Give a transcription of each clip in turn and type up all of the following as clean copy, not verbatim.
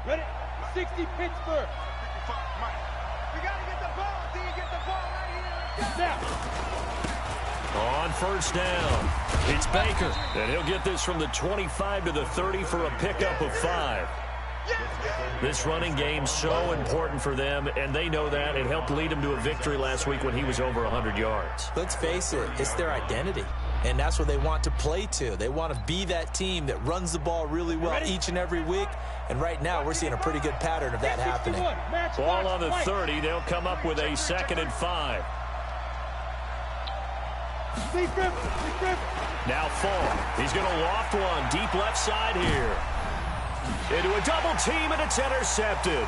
Ready? 60 Pittsburgh. We got to get the ball. Do you get the ball right here? Now. On first down, it's Baker. And he'll get this from the 25 to the 30 for a pickup of 5. This running game's so important for them, and they know that. It helped lead them to a victory last week when he was over 100 yards. Let's face it, it's their identity, and that's what they want to play to. They want to be that team that runs the ball really well each and every week, and right now we're seeing a pretty good pattern of that happening. Ball on the 30. They'll come up with a 2nd and 5. Now Fall. He's going to loft one deep left side here. Into a double team, and it's intercepted.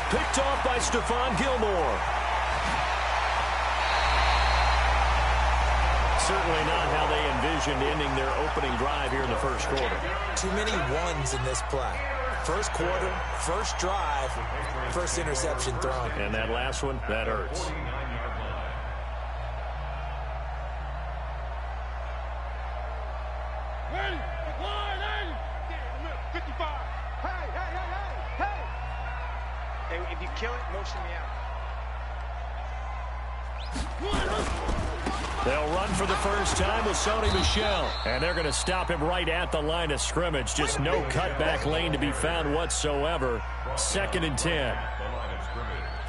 Picked off by Stephon Gilmore. Certainly not how they envisioned ending their opening drive here in the first quarter. Too many ones in this play. First quarter, first drive, first interception thrown. And that last one, that hurts. Ready? Line 80. 55. Hey. Hey, if you kill it, motion me out. They'll run for the first time with Sony Michel. And they're going to stop him right at the line of scrimmage. Just no cutback lane to be found whatsoever. 2nd and 10.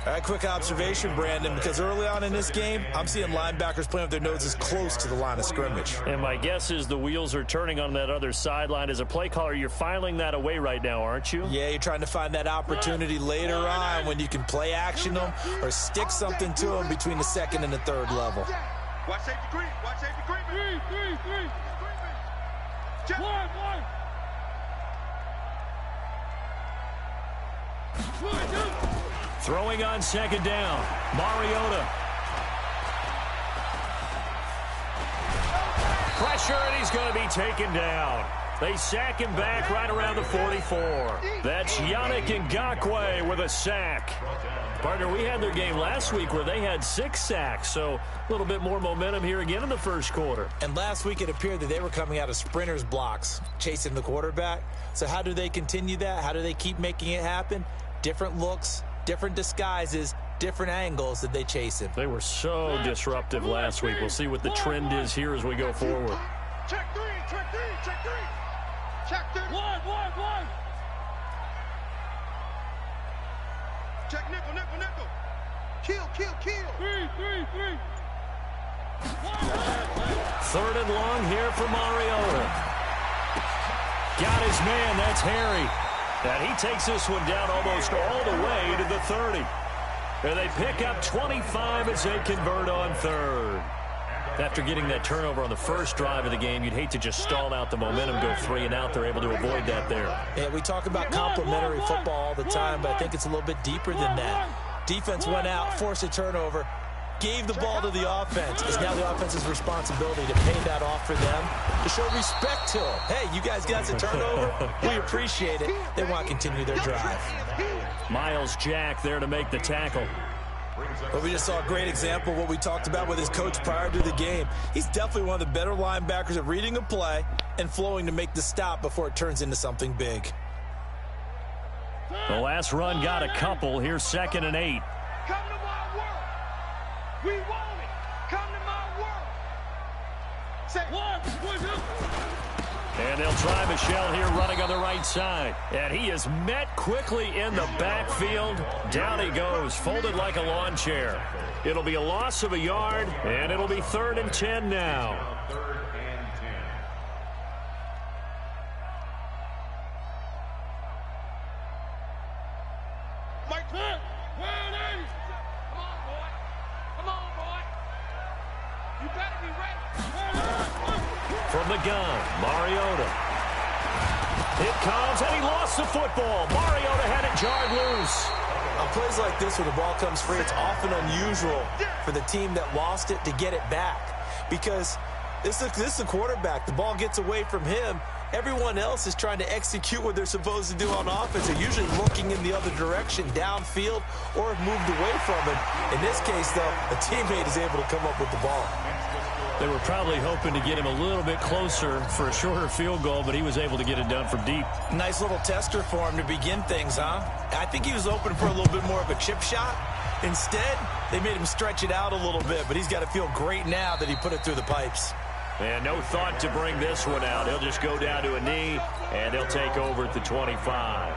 All right, quick observation, Brandon, because early on in this game, I'm seeing linebackers playing with their noses close to the line of scrimmage. And my guess is the wheels are turning on that other sideline. As a play caller, you're filing that away right now, aren't you? Yeah, you're trying to find that opportunity later on when you can play action them or stick something to them between the 2nd and the 3rd level. Watch safety creep. Watch safety creep. 3. One. Throwing on 2nd down. Mariota. Pressure, and he's going to be taken down. They sack him back right around the 44. That's Yannick Ngakoue with a sack. Partner, we had their game last week where they had 6 sacks, so a little bit more momentum here again in the first quarter. And last week it appeared that they were coming out of sprinters blocks, chasing the quarterback. So how do they continue that? How do they keep making it happen? Different looks, different disguises, different angles that they chase him. They were so disruptive last week. We'll see what the trend is here as we go forward. Check 3. Check 3. One. Check nickel. Kill. 3. 3rd and long here for Mariota. Got his man. That's Harry. And he takes this one down almost all the way to the 30. And they pick up 25 as they convert on 3rd. After getting that turnover on the first drive of the game, you'd hate to just stall out the momentum, go 3 and out. They're able to avoid that there. Yeah, we talk about complementary football all the time, but I think it's a little bit deeper than that. Defense went out, forced a turnover, gave the ball to the offense. It's now the offense's responsibility to pay that off for them, to show respect to them. Hey, you guys got a turnover? We appreciate it. They want to continue their drive. Miles Jack there to make the tackle. But we just saw a great example of what we talked about with his coach prior to the game. He's definitely one of the better linebackers at reading a play and flowing to make the stop before it turns into something big. The last run got a couple. Here's 2nd and 8. Come to my work. We want it. Come to my work. Say 1, 2. And they'll try Michel here running on the right side. And he is met quickly in the backfield. Down he goes, folded like a lawn chair. It'll be a loss of a yard, and it'll be 3rd and 10 now. Mike, where are they? Come on, boy. You better be ready. From the gun, Mariota. It comes, and he lost the football. Mariota had it jarred loose. On plays like this where the ball comes free, it's often unusual for the team that lost it to get it back. Because this is the quarterback. The ball gets away from him. Everyone else is trying to execute what they're supposed to do on offense. They're usually looking in the other direction, downfield, or have moved away from it. In this case, though, a teammate is able to come up with the ball. They were probably hoping to get him a little bit closer for a shorter field goal, but he was able to get it done from deep. Nice little tester for him to begin things, huh? I think he was open for a little bit more of a chip shot. Instead, they made him stretch it out a little bit, but he's got to feel great now that he put it through the pipes. And no thought to bring this one out. He'll just go down to a knee, and he'll take over at the 25.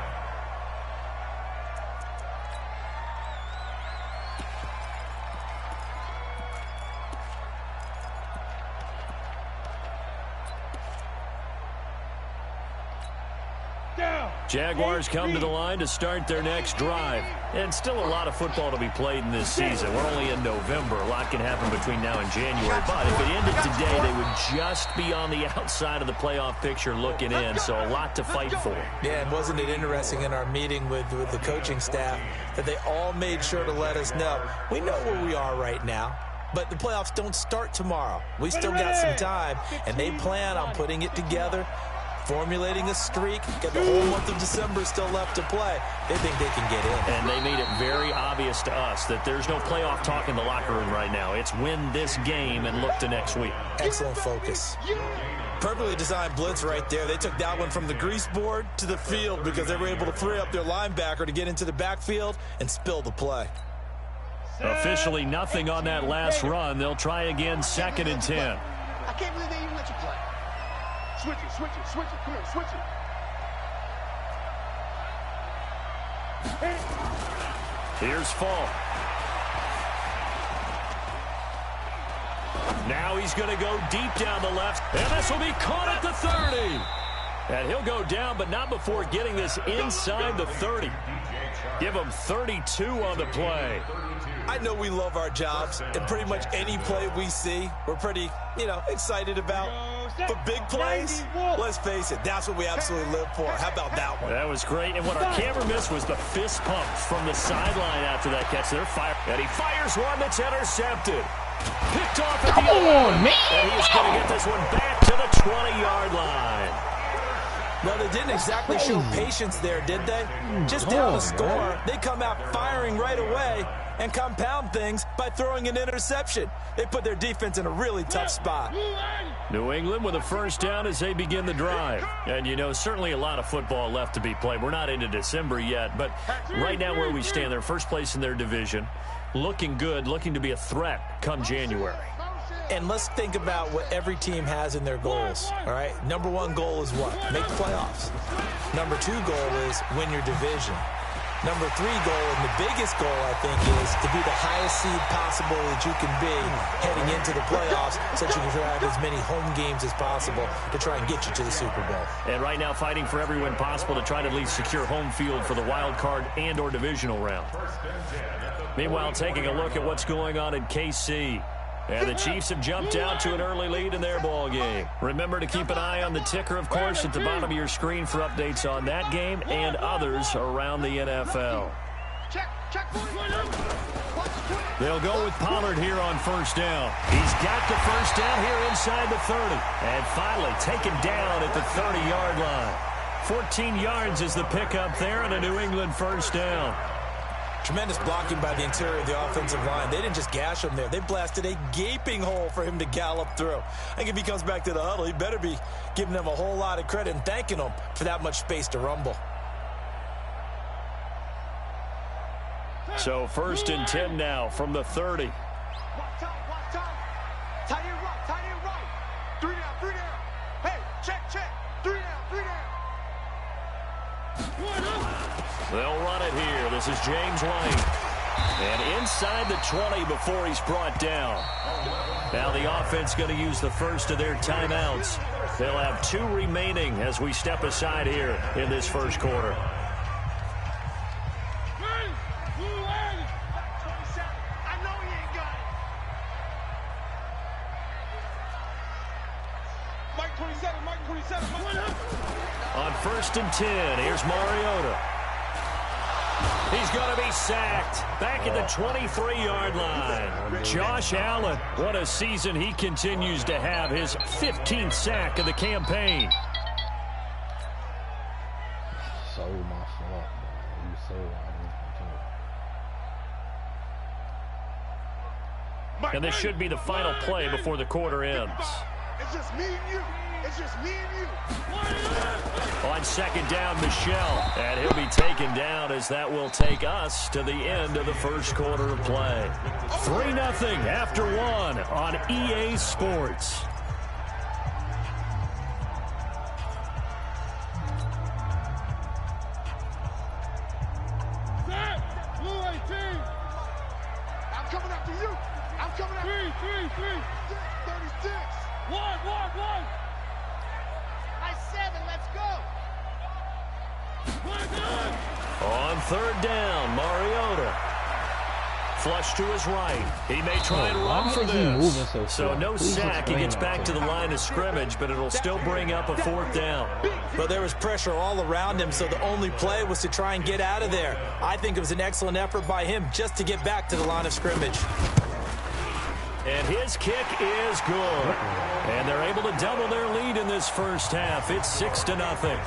Jaguars come to the line to start their next drive. And still a lot of football to be played in this season. We're only in November. A lot can happen between now and January. But if it ended today, they would just be on the outside of the playoff picture looking in. So a lot to fight for. Yeah, and wasn't it interesting in our meeting with the coaching staff that they all made sure to let us know, we know where we are right now, but the playoffs don't start tomorrow. We still got some time, and they plan on putting it together, formulating a streak, get the whole month of December still left to play. They think they can get in. And they made it very obvious to us that there's no playoff talk in the locker room right now. It's win this game and look to next week. Excellent focus. Perfectly designed blitz right there. They took that one from the grease board to the field because they were able to free up their linebacker to get into the backfield and spill the play. Officially nothing on that last run. They'll try again, 2nd and 10. I can't believe they even let you play. Switch it, switch it, switch it. Come here, switch it. Here's Fall. Now he's going to go deep down the left, and this will be caught at the 30. And he'll go down, but not before getting this inside the 30. Give him 32 on the play. I know we love our jobs, and pretty much any play we see, we're pretty, excited about. But big plays, let's face it, that's what we absolutely live for. How about that one? That was great, and what our camera missed was the fist pump from the sideline after that catch. They're fired, and he fires one that's intercepted. Picked off at the end, and he is going to get this one back to the 20-yard line. Well, they didn't exactly show patience there, did they? Just down the score, they come out firing right away and compound things by throwing an interception. They put their defense in a really tough spot. New England with a first down as they begin the drive. And, certainly a lot of football left to be played. We're not into December yet, but right now where we stand, they're first place in their division. Looking good, looking to be a threat come January. And let's think about what every team has in their goals, all right? Number one goal is what? Make the playoffs. Number two goal is win your division. Number three goal, and the biggest goal, I think, is to be the highest seed possible that you can be heading into the playoffs so that you can have as many home games as possible to try and get you to the Super Bowl. And right now fighting for every win possible to try to at least secure home field for the wild card and or divisional round. Meanwhile, taking a look at what's going on in KC. And the Chiefs have jumped out to an early lead in their ball game. Remember to keep an eye on the ticker, of course, at the bottom of your screen for updates on that game and others around the NFL. They'll go with Pollard here on first down. He's got the first down here inside the 30. And finally taken down at the 30-yard line. 14 yards is the pickup there on a New England first down. Tremendous blocking by the interior of the offensive line. They didn't just gash him there. They blasted a gaping hole for him to gallop through. I think if he comes back to the huddle, he better be giving them a whole lot of credit and thanking them for that much space to rumble. So 1st and 10 now from the 30. Watch time. Tight end right. 3 down. Hey, check. 3 down. They'll run it here. This is James Lane. And inside the 20 before he's brought down. Now the offense going to use the first of their timeouts. They'll have 2 remaining as we step aside here in this first quarter. Mike 27. On 1st and 10, here's Mariota. He's going to be sacked back at the 23-yard line. Josh Allen, what a season he continues to have, his 15th sack of the campaign. So my fault, man. You so And this should be the final play before the quarter ends. It's just me and you. It's just me and you. On second down, Michelle. And he'll be taken down as that will take us to the end of the first quarter of play. 3-0 after 1 on EA Sports. I'm coming after you. I'm coming after you. 36. 1. Nice 7. Let's go. On third down, Mariota. Flush to his right. He may try and run for this. So no sack. He gets back to the line of scrimmage, but it'll still bring up a fourth down. But there was pressure all around him, so the only play was to try and get out of there. I think it was an excellent effort by him just to get back to the line of scrimmage. And his kick is good. And they're able to double their lead in this first half. It's 6-0.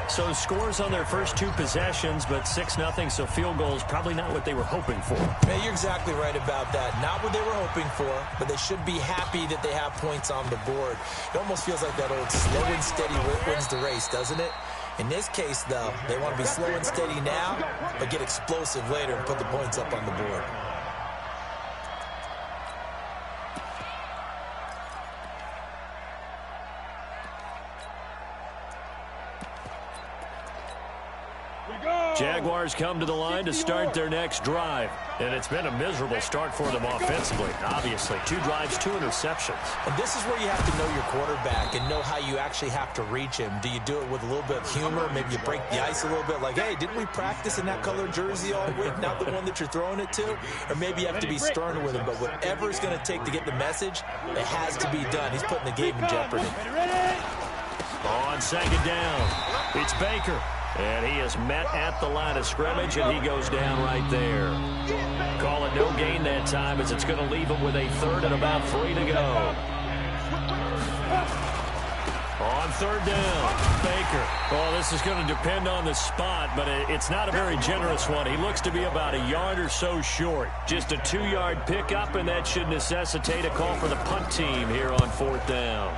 So scores on their first 2 possessions, but 6-0, so field goals probably not what they were hoping for. Yeah, you're exactly right about that. Not what they were hoping for, but they should be happy that they have points on the board. It almost feels like that old slow and steady wins the race, doesn't it? In this case, though, they want to be slow and steady now, but get explosive later and put the points up on the board. Jaguars come to the line to start their next drive. And it's been a miserable start for them offensively, obviously. 2 drives, 2 interceptions. And this is where you have to know your quarterback and know how you actually have to reach him. Do you do it with a little bit of humor? Maybe you break the ice a little bit like, hey, didn't we practice in that colored jersey all week, not the one that you're throwing it to? Or maybe you have to be stern with him. But whatever it's going to take to get the message, it has to be done. He's putting the game in jeopardy. On second down, it's Baker. And he is met at the line of scrimmage, and he goes down right there. Call it no gain that time, as it's going to leave him with a third and about 3 to go. On third down, Baker. Well, this is going to depend on the spot, but it's not a very generous one. He looks to be about a yard or so short. Just a 2-yard pickup, and that should necessitate a call for the punt team here on fourth down.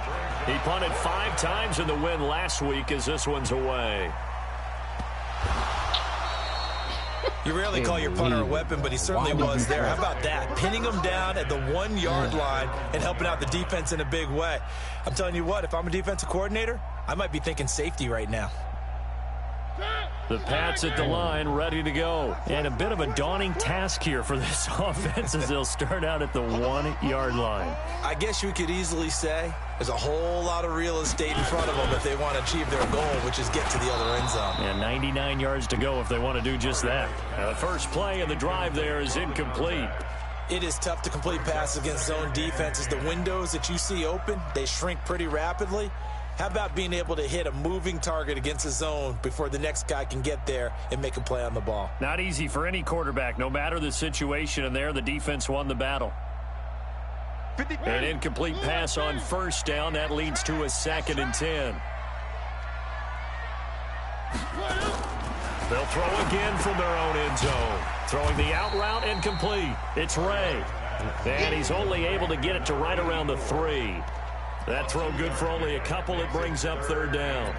He punted 5 times in the win last week as this one's away. You rarely call your punter a weapon, but he certainly was there. How about that? Pinning him down at the 1-yard line and helping out the defense in a big way. I'm telling you what, if I'm a defensive coordinator, I might be thinking safety right now. The Pats at the line, ready to go. And a bit of a daunting task here for this offense as they'll start out at the 1-yard line. I guess you could easily say there's a whole lot of real estate in front of them if they want to achieve their goal, which is get to the other end zone. And 99 yards to go if they want to do just that. The first play of the drive there is incomplete. It is tough to complete passes against zone defenses. The windows that you see open, they shrink pretty rapidly. How about being able to hit a moving target against a zone before the next guy can get there and make a play on the ball? Not easy for any quarterback, no matter the situation, and there the defense won the battle. An incomplete pass on first down. That leads to a 2nd and 10. They'll throw again from their own end zone. Throwing the out route incomplete. It's Ray. And he's only able to get it to right around the 3. That throw good for only a couple. It brings up third down.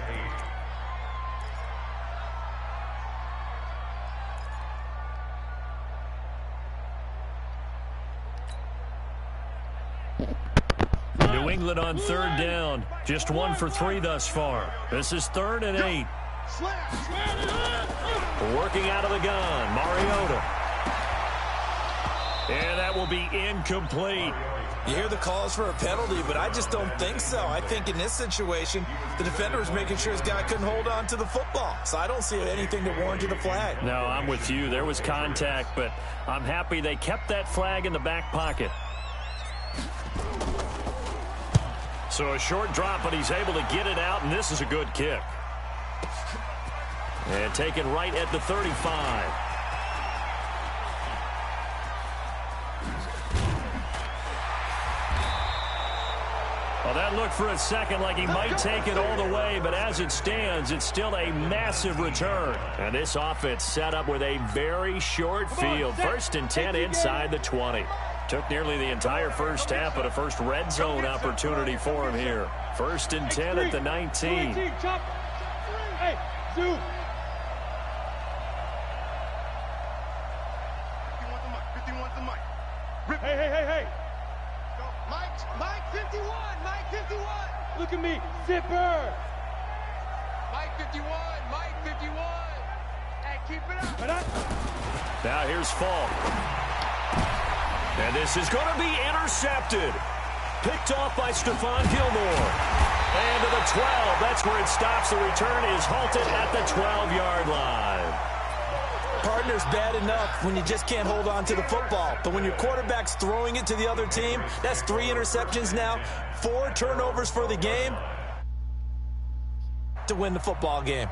New England on third down. Just 1 for 3 thus far. This is 3rd and 8. Working out of the gun, Mariota. And that will be incomplete. You hear the calls for a penalty, but I just don't think so. I think in this situation, the defender was making sure his guy couldn't hold on to the football. So I don't see anything that warranted a flag. No, I'm with you. There was contact, but I'm happy they kept that flag in the back pocket. So a short drop, but he's able to get it out, and this is a good kick. And taken right at the 35. Well, that looked for a second like he might take it all the way, but as it stands, it's still a massive return. And this offense set up with a very short field. 1st and 10 inside the 20. Took nearly the entire first half, but a first red zone opportunity for him here. 1st and 10 at the 19. Hey, Zoo. 51's the mic. Hey. Mike 51. Mike 51. Look at me. Zipper. Mike 51. Mike 51. Hey, keep it up. Now here's Falk. And this is going to be intercepted. Picked off by Stephon Gilmore. And to the 12. That's where it stops. The return is halted at the 12-yard line. Partner's bad enough when you just can't hold on to the football. But when your quarterback's throwing it to the other team, that's 3 interceptions now, 4 turnovers for the game to win the football game.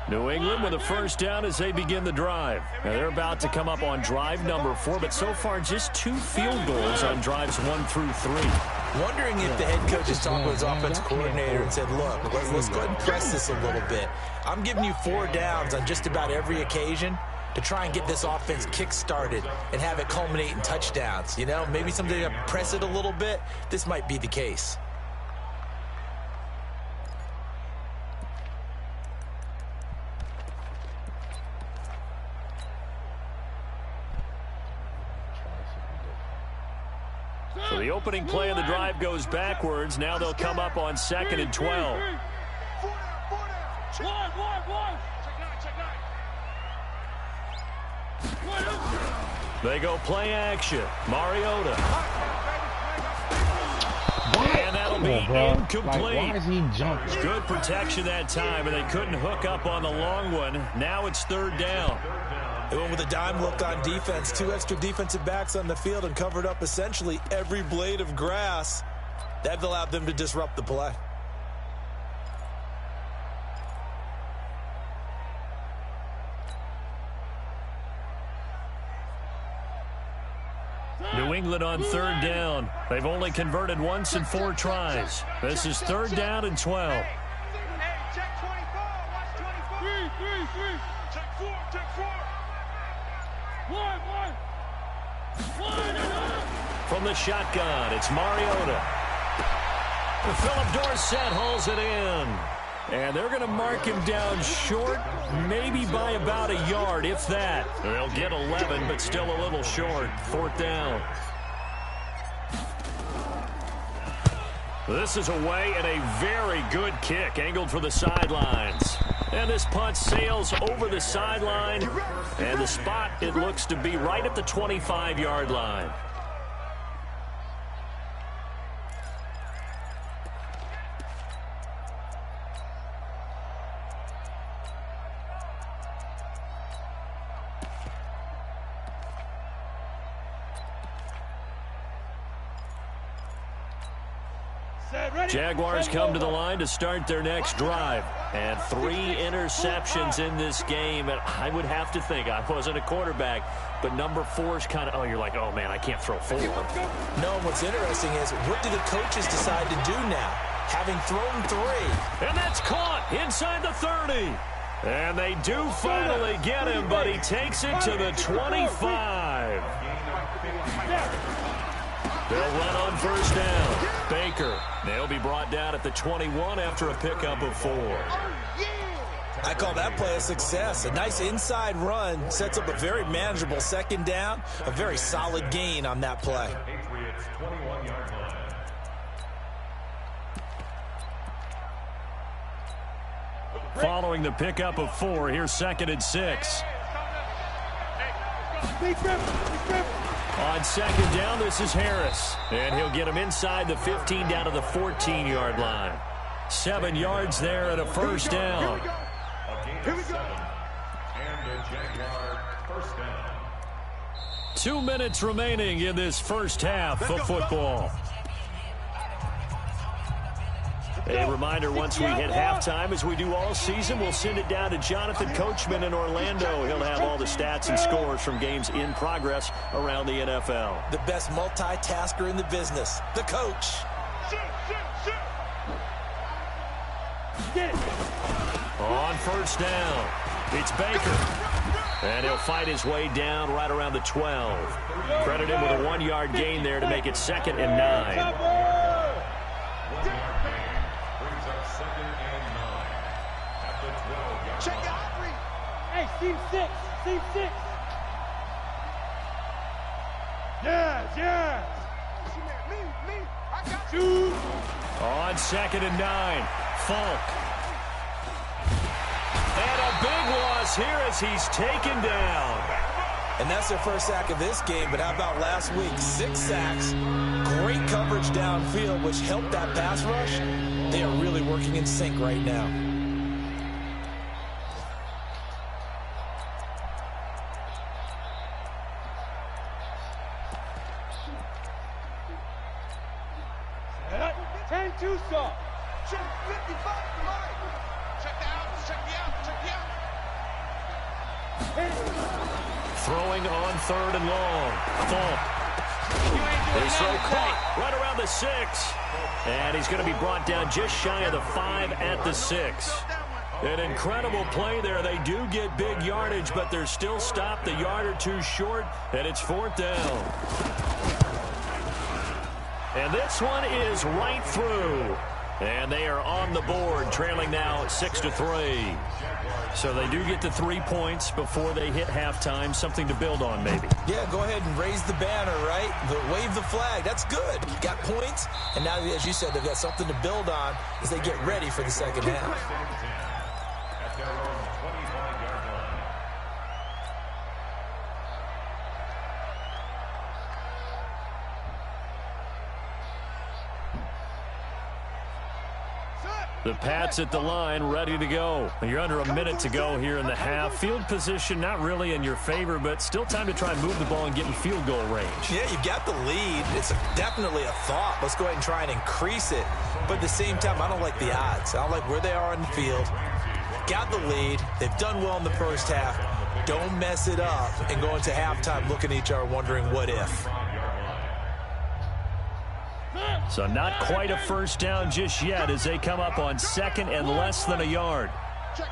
New England with a first down as they begin the drive. Now they're about to come up on drive number 4, but so far just 2 field goals on drives 1 through 3. Wondering if the head coach is talking with his offensive coordinator and said, look, let's go ahead and press this a little bit. I'm giving you 4 downs on just about every occasion to try and get this offense kick-started and have it culminate in touchdowns. You know, maybe somebody to press it a little bit. This might be the case. So the opening play of the drive goes backwards. Now they'll come up on 2nd and 12. They go play action. Mariota. And that'll be incomplete. Like, why is he jumping? Good protection that time, and they couldn't hook up on the long one. Now it's 3rd down. They went with a dime look on defense. 2 extra defensive backs on the field and covered up essentially every blade of grass. That allowed them to disrupt the play. New England on 3rd down. They've only converted once in 4 tries. This is 3rd down and 12. Hey, check 24. Watch 24. 3. Check 4. From the shotgun, it's Mariota. Philip Dorsett hauls it in. And they're going to mark him down short, maybe by about a yard, if that. They'll get 11, but still a little short. 4th down. This is away and a very good kick, angled for the sidelines. And this punt sails over the sideline. And the spot, it looks to be right at the 25-yard line. Jaguars come to the line to start their next drive. And 3 interceptions in this game. And I would have to think, I wasn't a quarterback, but number 4 is kind of, oh, you're like, oh, man, I can't throw 4. No, what's interesting is, what do the coaches decide to do now? Having thrown 3. And that's caught inside the 30. And they do finally get him, but he takes it to the 25. They'll run on first down. Baker. They'll be brought down at the 21 after a pickup of 4. I call that play a success. A nice inside run sets up a very manageable 2nd down. A very solid gain on that play. Following the pickup of 4, here's 2nd and 6. On 2nd down, this is Harris. And he'll get him inside the 15 down to the 14-yard line. 7 yards there and a first down. Here we go. 2 minutes remaining in this first half of football. A reminder, once we hit halftime, as we do all season, we'll send it down to Jonathan Coachman in Orlando. He'll have all the stats and scores from games in progress around the NFL. The best multitasker in the business, the coach. On first down, it's Baker. And he'll fight his way down right around the 12. Credit him with a 1-yard gain there to make it 2nd and 9. Check out. Hey, team 6. Team 6. Yes. Me. I got you. On 2nd and 9. Falk. And a big loss here as he's taken down. And that's their first sack of this game, but how about last week? 6 sacks, great coverage downfield, which helped that pass rush. They are really working in sync right now. Throwing on 3rd and long. Falk. He's so caught right around the 6. And he's going to be brought down just shy of the 5 at the 6. An incredible play there. They do get big yardage, but they're still stopped a yard or two short, and it's 4th down. And this one is right through. And they are on the board, trailing now 6-3. So they do get the 3 points before they hit halftime. Something to build on, maybe. Yeah, go ahead and raise the banner, right? Wave the flag. That's good. You got points, and now, as you said, they've got something to build on as they get ready for the second half. The Pats at the line, ready to go. You're under a minute to go here in the half. Field position not really in your favor, but still time to try and move the ball and get in field goal range. Yeah, you've got the lead. It's definitely a thought. Let's go ahead and try and increase it. But at the same time, I don't like the odds. I don't like where they are on the field. Got the lead. They've done well in the first half. Don't mess it up and go into halftime looking at each other wondering what if. So not quite a first down just yet as they come up on 2nd and less than a yard. Check.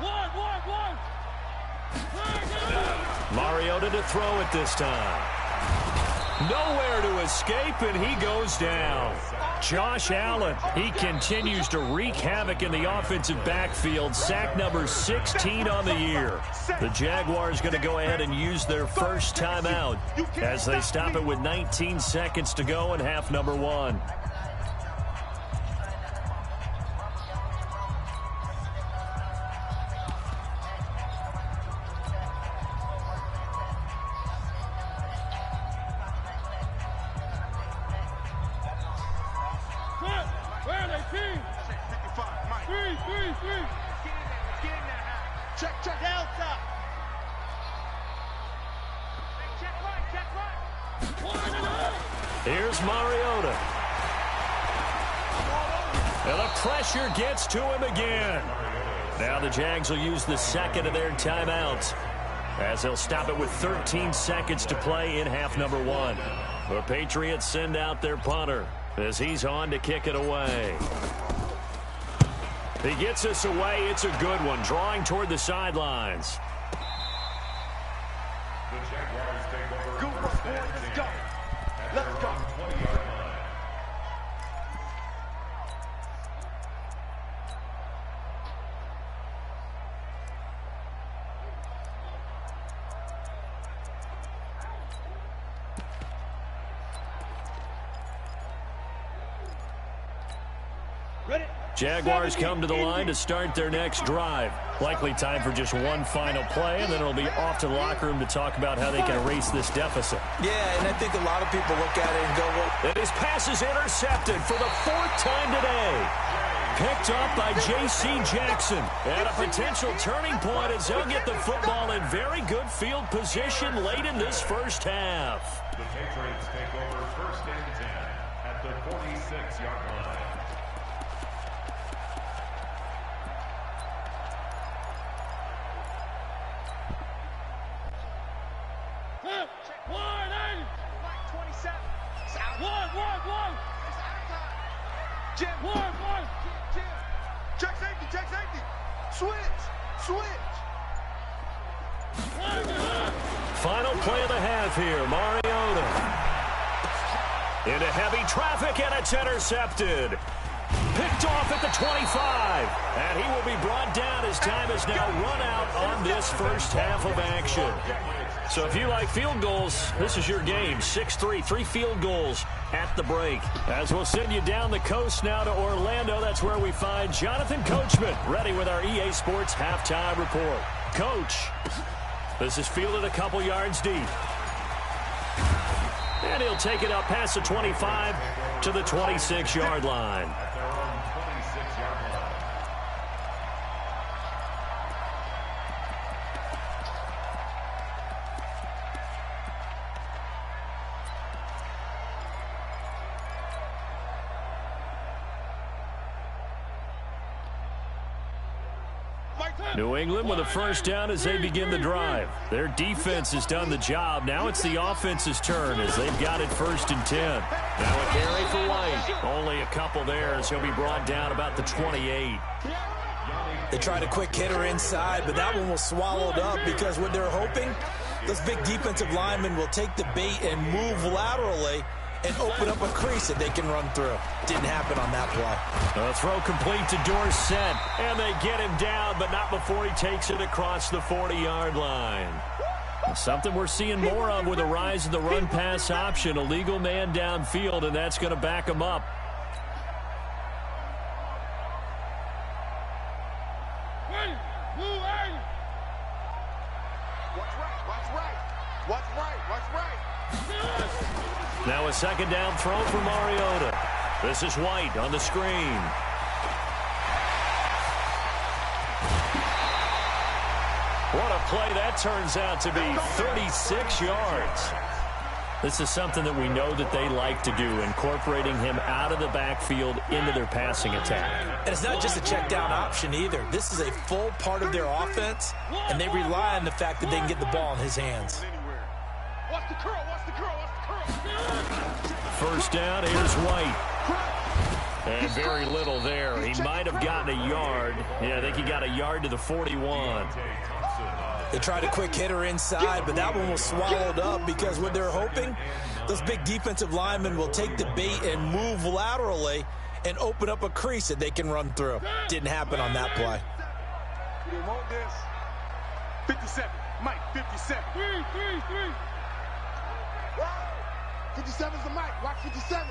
One. Mariota to throw it this time. Nowhere to escape, and he goes down. Josh Allen, he continues to wreak havoc in the offensive backfield. Sack number 16 on the year. The Jaguars going to go ahead and use their first timeout as they stop it with 19 seconds to go in half number 1. Check Delta. Here's Mariota. And the pressure gets to him again. Now the Jags will use the second of their timeouts as they'll stop it with 13 seconds to play in half number 1. The Patriots send out their punter as he's on to kick it away. He gets us away. It's a good one, drawing toward the sidelines. The Jaguars take over. Good work, boys. Let's go. Let's go. Jaguars come to the line to start their next drive. Likely time for just one final play, and then it'll be off to the locker room to talk about how they can erase this deficit. Yeah, and I think a lot of people look at it and go, well... And his pass is intercepted for the 4th time today. Picked up by J.C. Jackson. And a potential turning point as he'll get the football in very good field position late in this first half. The Patriots take over 1st and 10 at the 46-yard line. Check safety. Switch. Final play of the half here. Mariota into heavy traffic, and it's intercepted. Picked off at the 25. And he will be brought down as time has now run out on this first half of action. So if you like field goals, this is your game. 6-3, 3 field goals at the break. As we'll send you down the coast now to Orlando, that's where we find Jonathan Coachman ready with our EA Sports halftime report. Coach, this is fielded a couple yards deep. And he'll take it up past the 25 to the 26-yard line. New England with a first down as they begin the drive. Their defense has done the job. Now it's the offense's turn as they've got it 1st and 10. Now a carry for White. Only a couple there as he'll be brought down about the 28. They tried a quick hitter inside, but that one was swallowed up because what they're hoping, those big defensive linemen will take the bait and move laterally and open up a crease that they can run through. Didn't happen on that play. A throw complete to Dorsett, and they get him down, but not before he takes it across the 40-yard line. Something we're seeing more of with the rise of the run-pass option. A legal man downfield, and that's going to back him up. Now a second down throw for Mariota. This is White on the screen. What a play that turns out to be. 36 yards. This is something that we know that they like to do, incorporating him out of the backfield into their passing attack. And it's not just a check down option either. This is a full part of their offense, and they rely on the fact that they can get the ball in his hands. Watch the curl, watch the curl, watch the curl. First down, here's White. And very little there. He might have gotten a yard. Yeah, I think he got a yard to the 41. They tried a quick hitter inside, but that one was swallowed up because what they're hoping, those big defensive linemen will take the bait and move laterally and open up a crease that they can run through. Didn't happen on that play. We want this. 57, Mike, 57. 3. 57's the mic. Watch 57.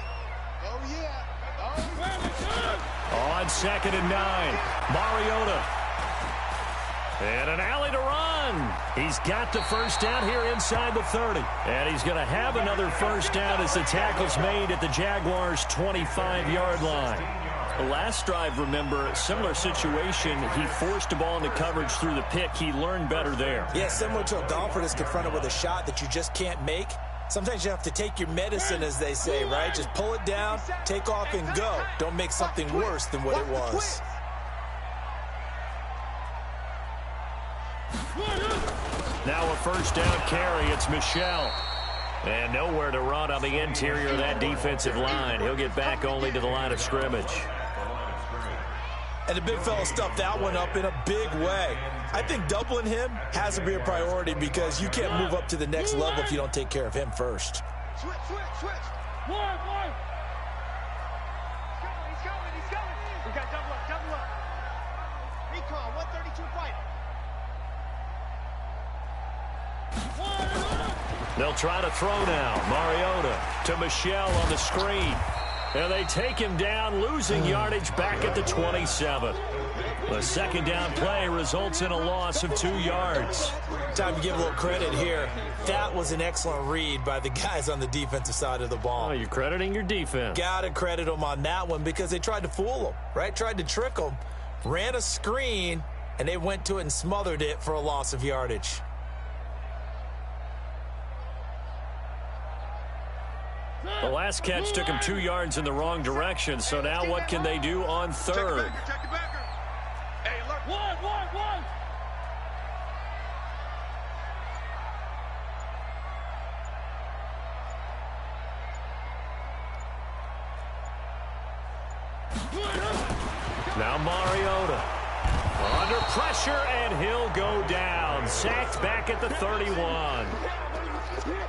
Oh, yeah. On 2nd and 9, Mariota. And an alley to run. He's got the first down here inside the 30. And he's going to have another first down as the tackle's made at the Jaguars' 25-yard line. The last drive, remember, similar situation. He forced the ball into coverage through the pick. He learned better there. Yeah, similar to a golfer that's confronted with a shot that you just can't make. Sometimes you have to take your medicine, as they say, right? Just pull it down, take off, and go. Don't make something worse than what it was. Now a first down carry. It's Michel. And nowhere to run on the interior of that defensive line. He'll get back only to the line of scrimmage. And the big fella stuffed that one up in a big way. I think doubling him has to be a priority because you can't move up to the next level if you don't take care of him first. Switch. One. He's coming. We got double up. Recon, 132 fighter. They'll try to throw now. Mariota to Michel on the screen. And they take him down, losing yardage back at the 27. The second down play results in a loss of 2 yards. Time to give a little credit here. That was an excellent read by the guys on the defensive side of the ball. Oh, you're crediting your defense. Got to credit them on that one because they tried to fool them, right? Tried to trick them, ran a screen, and they went to it and smothered it for a loss of yardage. The last catch took him 2 yards in the wrong direction, so now what can they do on third? Check the backer. Hey, look. One. Now Mariota Under pressure, and he'll go down. Sacked back at the 31.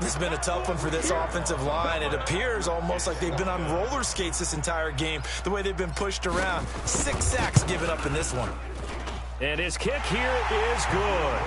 This has been a tough one for this offensive line. It appears almost like they've been on roller skates this entire game, the way they've been pushed around. 6 sacks given up in this one. And his kick here is good.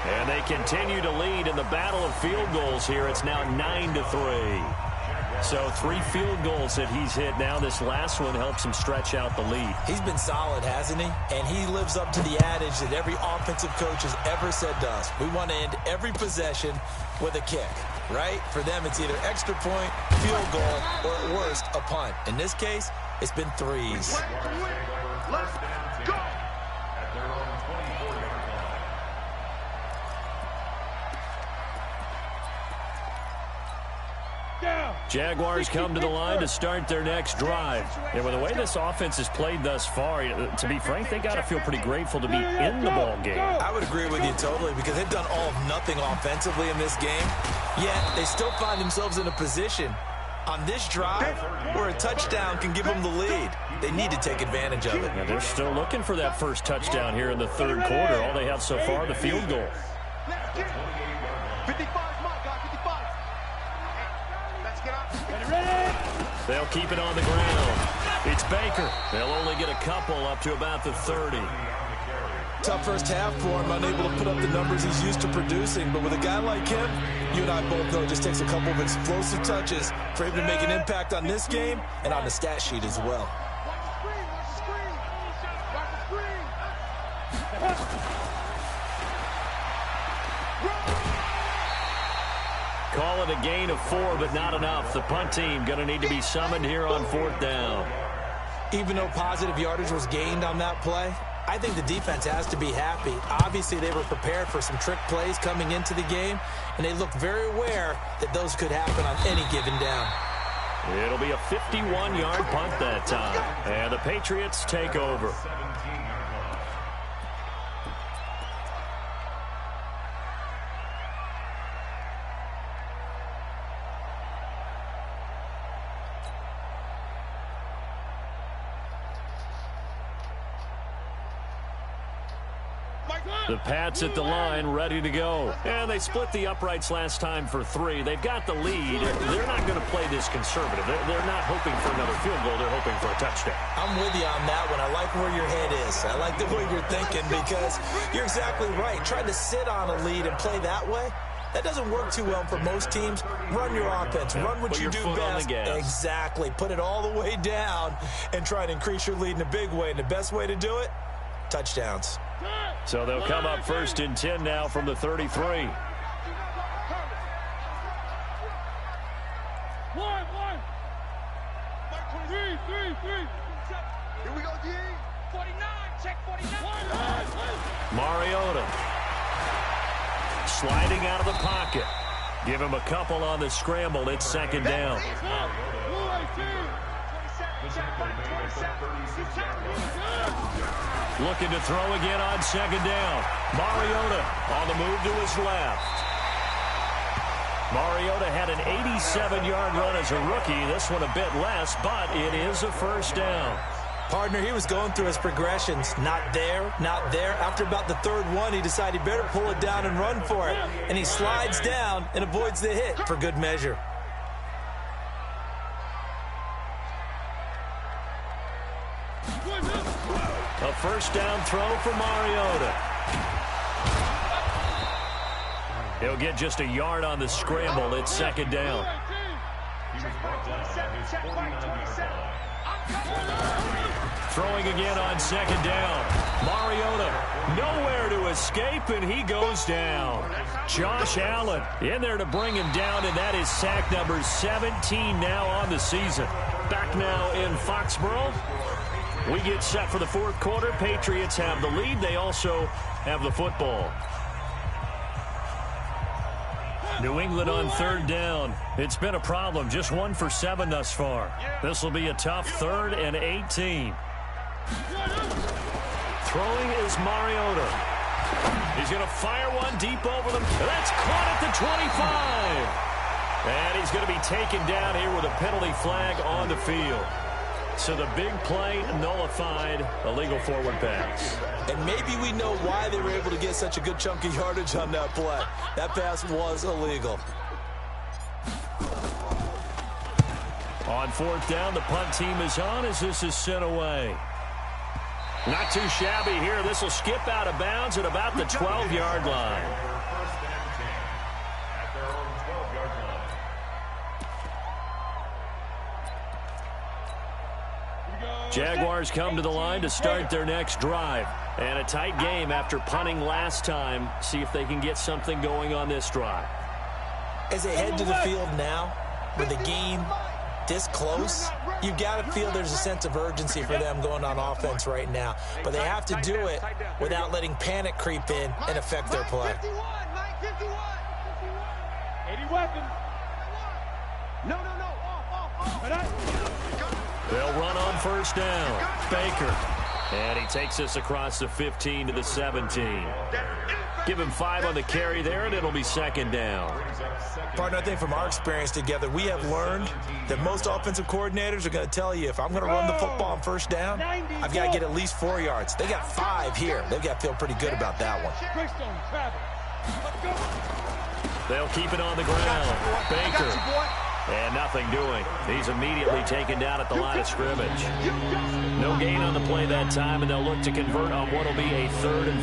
And they continue to lead in the battle of field goals here. It's now 9-3. So 3 field goals that he's hit now. This last one helps him stretch out the lead. He's been solid, hasn't he? And he lives up to the adage that every offensive coach has ever said to us. We want to end every possession with a kick, right? For them, it's either extra point, field goal, or at worst, a punt. In this case, it's been 3s. Let's go! At their own 24-yard line. Jaguars come to the line to start their next drive. And with the way this offense has played thus far, to be frank, they got to feel pretty grateful to be in the ball game. I would agree with you totally, because they've done all of nothing offensively in this game, yet they still find themselves in a position on this drive where a touchdown can give them the lead. They need to take advantage of it. Yeah, they're still looking for that first touchdown here in the third quarter. All they have so far, the field goal. 55's my guy, 55. Let's get up. They'll keep it on the ground. It's Baker. They'll only get a couple up to about the 30. Tough first half for him, unable to put up the numbers he's used to producing. But with a guy like him, you and I both know it just takes a couple of explosive touches for him to make an impact on this game and on the stat sheet as well. Call it a gain of 4, but not enough. The punt team going to need to be summoned here on 4th down. Even though positive yardage was gained on that play, I think the defense has to be happy. Obviously, they were prepared for some trick plays coming into the game, and they looked very aware that those could happen on any given down. It'll be a 51-yard punt that time, and the Patriots take over. The Pats at the line, ready to go. And they split the uprights last time for 3. They've got the lead. They're not going to play this conservative. They're not hoping for another field goal. They're hoping for a touchdown. I'm with you on that one. I like where your head is. I like the way you're thinking, because you're exactly right. Trying to sit on a lead and play that way, that doesn't work too well for most teams. Run your offense. Run what you do best. Exactly. Put it all the way down and try to increase your lead in a big way. And the best way to do it, touchdowns. So they'll come up 1st and 10 now from the 33. One. Here we go, D. 49. Check 49. Mariota sliding out of the pocket. Give him a couple on the scramble. It's 2nd down. Looking to throw again on 2nd down. Mariota on the move to his left. Mariota had an 87-yard run as a rookie. This one a bit less, but it is a 1st down. Partner, he was going through his progressions. Not there, not there. After about the 3rd one, he decided he better pull it down and run for it. And he slides down and avoids the hit for good measure. A 1st down throw for Mariota. He'll get just a yard on the scramble. It's 2nd down. Throwing again on 2nd down. Mariota nowhere to escape, and he goes down. Josh Allen in there to bring him down, and that is sack number 17 now on the season. Back now in Foxborough. We get set for the 4th quarter. Patriots have the lead. They also have the football. New England on 3rd down. It's been a problem. Just 1 for 7 thus far. This will be a tough 3rd and 18. Throwing is Mariota. He's going to fire one deep over them. That's caught at the 25. And he's going to be taken down here with a penalty flag on the field. So the big play nullified, illegal forward pass. And maybe we know why they were able to get such a good chunk of yardage on that play. That pass was illegal. On fourth down, the punt team is on as this is sent away. Not too shabby here. This will skip out of bounds at about the 12-yard line. First and 10 at their own 12-yard line. Jaguars come to the line to start their next drive. And a tight game after punting last time. See if they can get something going on this drive. As they head to the field now, with the game this close, you got to feel there's a sense of urgency for them going on offense right now. But they have to do it without letting panic creep in and affect their play. 80 weapons. No. Off. They'll run on first down. Baker. And he takes us across the 15 to the 17. Give him 5 on the carry there, and it'll be second down. Partner, I think from our experience together, we have learned that most offensive coordinators are going to tell you, if I'm going to run the football on first down, I've got to get at least 4 yards. They got 5 here. They've got to feel pretty good about that one. They'll keep it on the ground. Baker. And nothing doing. He's immediately taken down at the line of scrimmage. No gain on the play that time, and they'll look to convert on what will be a 3rd and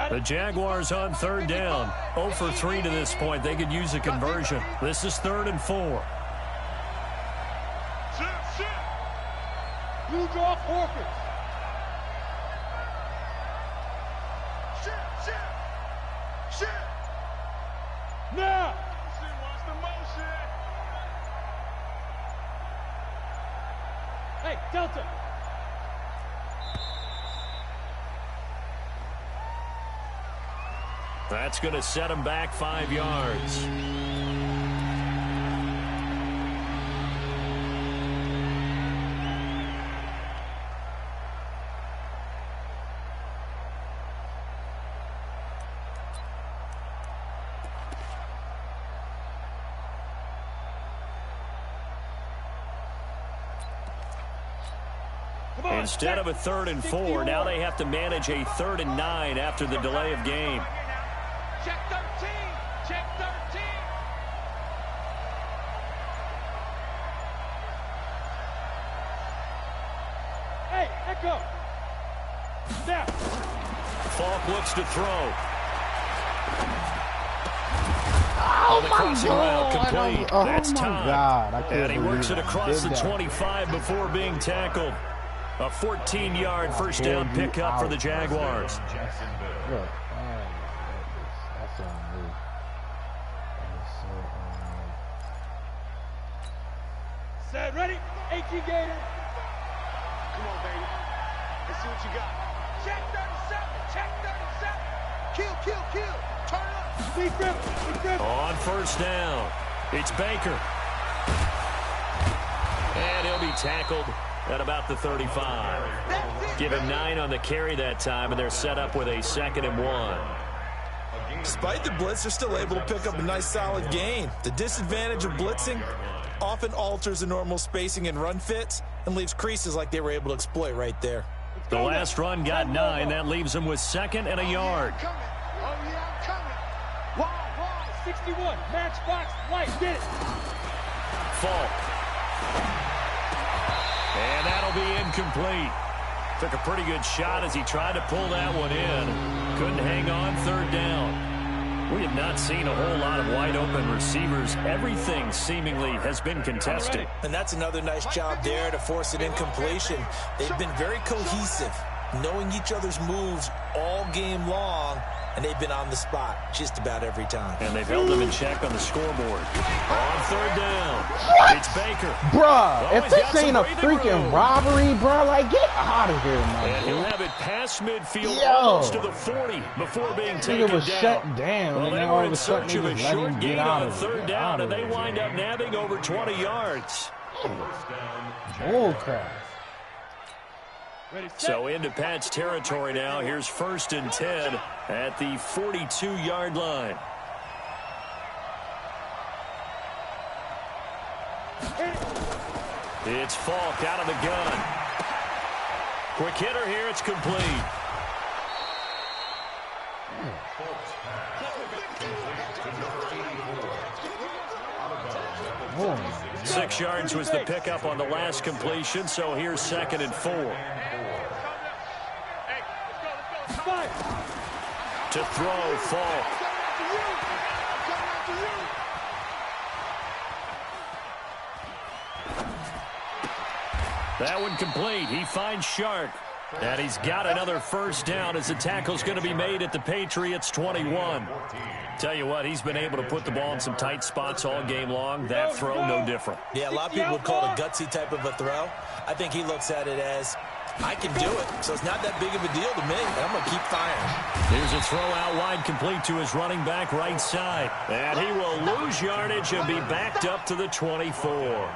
4. The Jaguars on 3rd down. 0 for 3 to this point. They could use a conversion. This is 3rd and 4. Blue draw forfeits. Shit. Now. What's the motion? Hey, Delta. That's going to set him back 5 yards. Instead of a 3rd and 4, now they have to manage a 3rd and 9 after the delay of game. Check 13. Check 13. Hey, echo. Snap. Falk looks to throw. Oh, the my crossing route complete. God. That's my time. God. I can't And he works it believe I across the did that. 25 before being tackled. A 14-yard first down pickup for the Jaguars. Look, that's on me. That is so on me. Set, ready? AT Gator. Come on, baby. Let's see what you got. Check 37. Check 37. Kill. Turn it up. Speed grip. On first down, it's Baker. And he'll be tackled at about the 35. Give him 9 on the carry that time, and they're set up with a 2nd and 1. Despite the blitz, they're still able to pick up a nice solid gain. The disadvantage of blitzing often alters the normal spacing and run fits and leaves creases like they were able to exploit right there. The last run got 9. That leaves them with 2nd and a yard. Oh, yeah, I'm coming. Wide. 61. Matchbox. Light. Get it. Falk. And that'll be incomplete. Took a pretty good shot as he tried to pull that one in. Couldn't hang on 3rd down. We have not seen a whole lot of wide open receivers. Everything seemingly has been contested. And that's another nice job there to force an incompletion. They've been very cohesive, knowing each other's moves all game long, and they've been on the spot just about every time. And they've held them in check on the scoreboard. On 3rd down, it's Baker. Bruh, if he's this got some ain't a breathing freaking room. robbery, bruh, like, get out of here, And man. he'll have it past midfield, Yo. almost to the 40 before being taken Nigga was down. shut down, Well, and they now were all of in a sudden search they of a just let short him gain get out on of it. 3rd Get down, out and of they it. wind up nabbing over 20 yards. Bull crap. Ready, set. So into Pat's territory now. Here's 1st and 10 at the 42-yard line. It's Falk out of the gun. Quick hitter here. It's complete. 6 yards was the pickup on the last completion, so here's 2nd and 4. To throw, Falk. That one complete. He finds Shark. And he's got another first down as the tackle's going to be made at the Patriots' 21. Tell you what, he's been able to put the ball in some tight spots all game long. That throw, no different. Yeah, a lot of people would call it a gutsy type of a throw. I think he looks at it as, I can do it, so it's not that big of a deal to me. I'm going to keep firing. Here's a throw out wide, complete to his running back right side. And he will lose yardage and be backed up to the 24.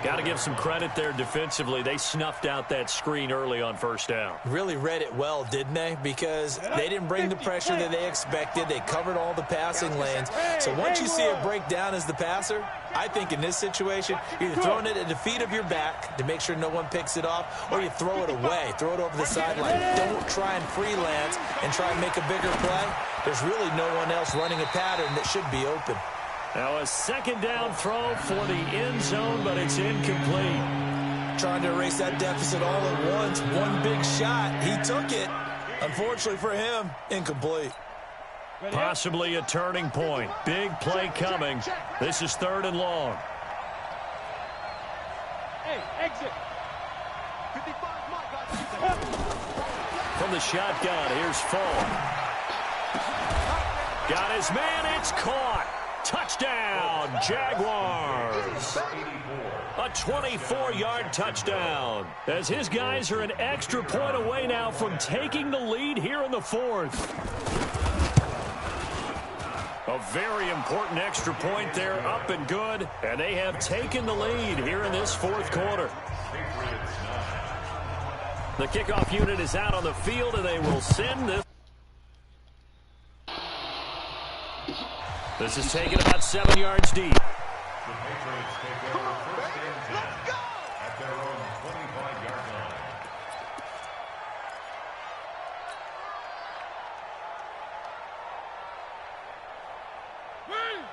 Got to give some credit there defensively. They snuffed out that screen early on first down. Really read it well, didn't they? Because they didn't bring the pressure that they expected. They covered all the passing lanes. So once you see it break down as the passer, I think in this situation, you're either throwing it at the feet of your back to make sure no one picks it off, or you throw it away. Throw it over the sideline. Don't try and freelance and try and make a bigger play. There's really no one else running a pattern that should be open. Now a 2nd down throw for the end zone, but it's incomplete. Trying to erase that deficit all at once. One big shot. He took it. Unfortunately for him, incomplete. Possibly a turning point. Big play coming. This is 3rd and long. Hey, exit. 55, From the shotgun, here's Falk. Got his man. It's caught. Touchdown, Jaguars. A 24-yard touchdown. As his guys are an extra point away now from taking the lead here in the 4th. A very important extra point there, up and good. And they have taken the lead here in this 4th quarter. The kickoff unit is out on the field, and they will send this. This is taken about 7 yards deep. The Patriots take over 1st and 10 at their own 25-yard line.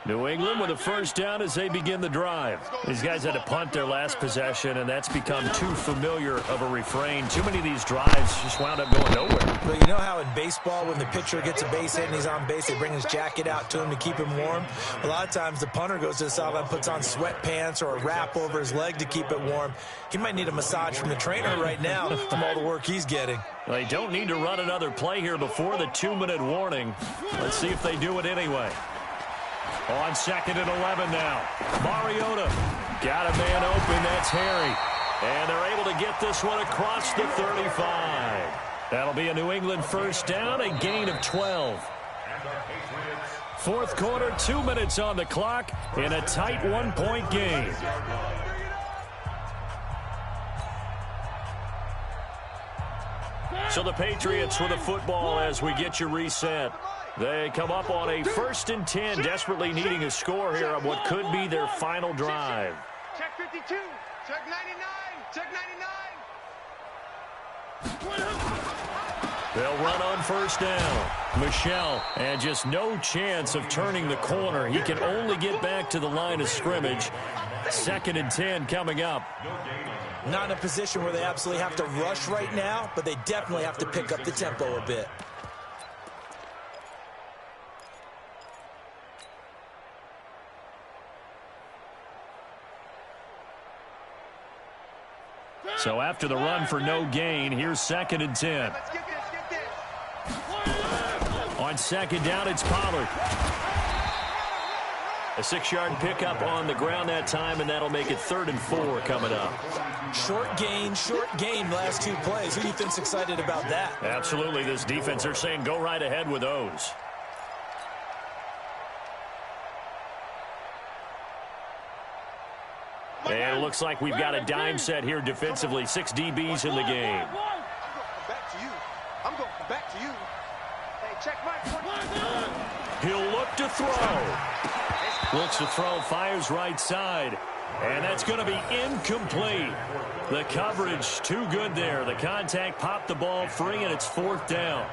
New England with a first down as they begin the drive. These guys had to punt their last possession, and that's become too familiar of a refrain. Too many of these drives just wound up going nowhere. But you know how in baseball, when the pitcher gets a base hit and he's on base, they bring his jacket out to him to keep him warm? A lot of times the punter goes to the sideline, puts on sweatpants or a wrap over his leg to keep it warm. He might need a massage from the trainer right now from all the work he's getting. They don't need to run another play here before the 2-minute warning. Let's see if they do it anyway. On 2nd and 11 now. Mariota got a man open. That's Harry. And they're able to get this one across the 35. That'll be a New England first down, a gain of 12. 4th quarter, 2 minutes on the clock in a tight 1-point game. So the Patriots with the football as we get you reset. They come up on a 1st and 10, desperately needing a score here on what could be their final drive. check 52, check 99, check 99. They'll run on first down. Michel, and just no chance of turning the corner. He can only get back to the line of scrimmage. 2nd and 10 coming up. Not in a position where they absolutely have to rush right now, but they definitely have to pick up the tempo a bit. So after the run for no gain, here's 2nd and 10. Let's get this. On 2nd down, it's Pollard. A 6-yard pickup on the ground that time, and that'll make it 3rd and 4 coming up. Short gain, last 2 plays. Who do you think's excited about that? Absolutely. This defense, they're saying go right ahead with those. And it looks like we've got a dime set here defensively. 6 DBs in the game. I'm going back to you. Hey, check Mike. He'll look to throw. Looks to throw, fires right side. And that's going to be incomplete. The coverage too good there. The contact popped the ball free, and it's 4th down.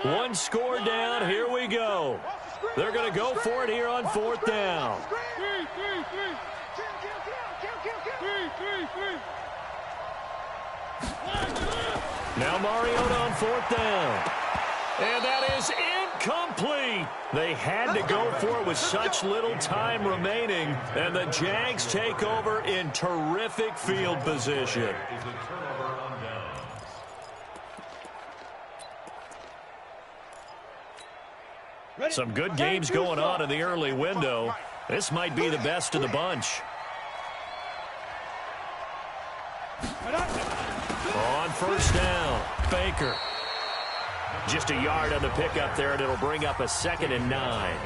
One score down. Here we go. They're going to go for it here on 4th down. Now Mariota on 4th down. And that is incomplete. They had to go for it with such little time remaining. And the Jags take over in terrific field position. Some good games going on in the early window. This might be the best of the bunch. On 1st down, Baker. Just a yard on the pickup there, and it'll bring up a 2nd and 9.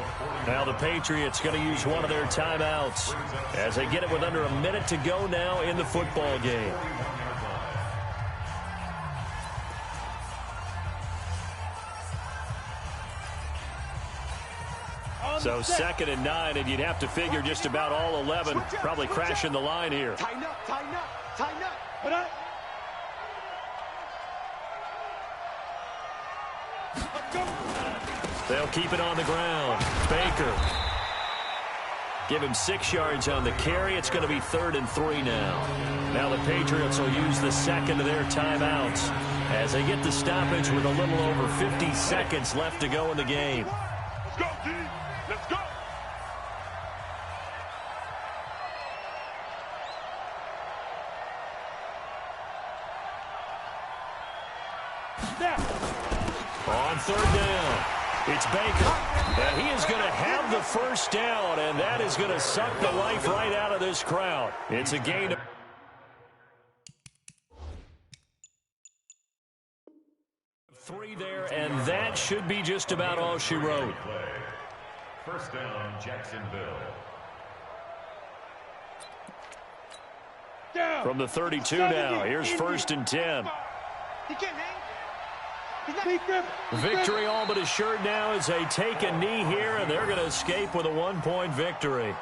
Now the Patriots going to use one of their timeouts as they get it with under a minute to go now in the football game. So 2nd and 9, and you'd have to figure just about all 11 probably crashing the line here. Tighten up, tighten up, tighten up. Put up. They'll keep it on the ground. Baker. Give him 6 yards on the carry. It's going to be 3rd and 3 now. Now the Patriots will use the 2nd of their timeouts as they get the stoppage with a little over 50 seconds left to go in the game. Let's go, D. Let's go. On 3rd down, it's Baker. And he is going to have the 1st down, and that is going to suck the life right out of this crowd. It's a gain of 3 there, and that should be just about all she wrote. 1st down, Jacksonville. From the 32 now, here's 1st and 10. He can't hang. Victory all but assured now as they take a knee here, and they're going to escape with a 1-point victory.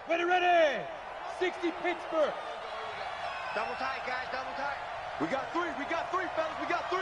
Ready. 60 Pittsburgh. Double tight, guys, double tight. We got 3, fellas, we got 3.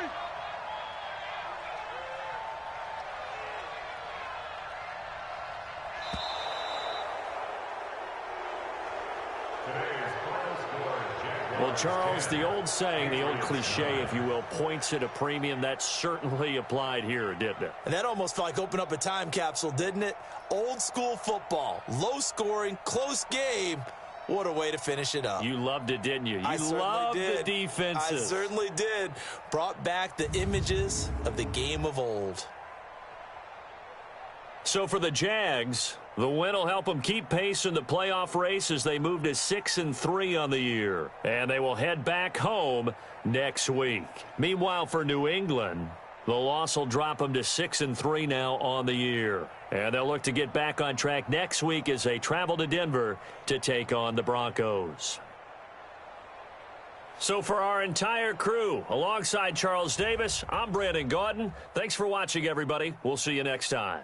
Well, Charles, the old saying, the old cliche, if you will, points at a premium, that certainly applied here, didn't it? And that almost felt like opened up a time capsule, didn't it? Old school football, low scoring, close game. What a way to finish it up. You loved it, didn't you? You loved the defenses. I certainly did. Brought back the images of the game of old. So for the Jags, the win will help them keep pace in the playoff race as they move to 6-3 on the year. And they will head back home next week. Meanwhile, for New England, the loss will drop them to 6-3 now on the year. And they'll look to get back on track next week as they travel to Denver to take on the Broncos. So for our entire crew, alongside Charles Davis, I'm Brandon Gaudin. Thanks for watching, everybody. We'll see you next time.